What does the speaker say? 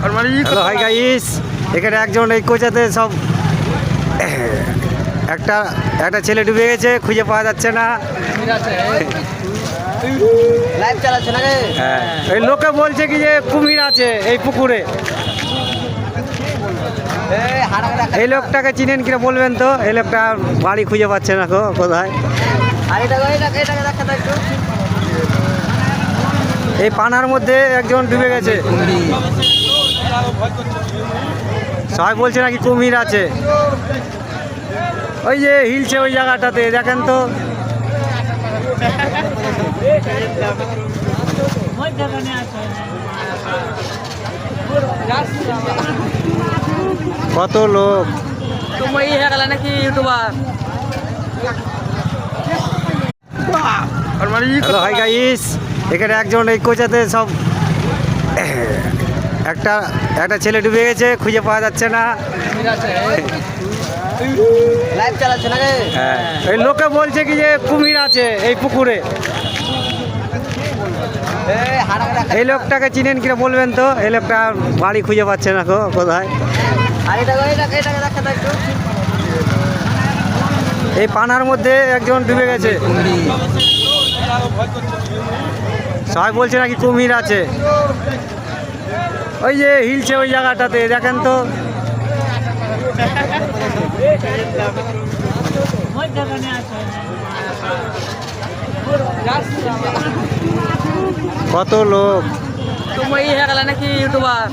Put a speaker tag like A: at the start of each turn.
A: Hello hi guys, এখানে একজন এই কোচাতে সব একটা একটা ছেলে ডুবে গেছে, খুঁজে পাওয়া যাচ্ছে না। হ্যাঁ, এই লোকে বলছে কি যে কুমির আছে এই পুকুরে। এই লোকটাকে চিনেন কিনা বলবেন তো? এই লোকটা বাড়ি খুঁজে পাচ্ছে না কোথায়। এই পানার মধ্যে একজন ডুবে গেছে, সবাই বলছে নাকি কুমির আছে। ওই যে হিলছে ওই জায়গাটাতে, দেখেন তো। কত লোক
B: নাকি ইউটিউবার।
A: হ্যালো হাই গাইস, এখানে একজন এই কোচাতে সব একটা একটা ছেলে ডুবে গেছে, খুঁজে পাওয়া যাচ্ছে না। হ্যাঁ, এই লোকে বলছে কি যে কুমির আছে এই পুকুরে। এই লোকটাকে চিনেন কিনা বলবেন তো? এই লোকটা বাড়ি খুঁজে পাচ্ছে না কোথায়। এই পানার মধ্যে একজন ডুবে গেছে, সবাই বলছে নাকি কুমির আছে। ওই যে হিলছে ওই জায়গাটাতে, দেখেন তো। কত লোক
B: তুমি নাকি ইউটিউবার।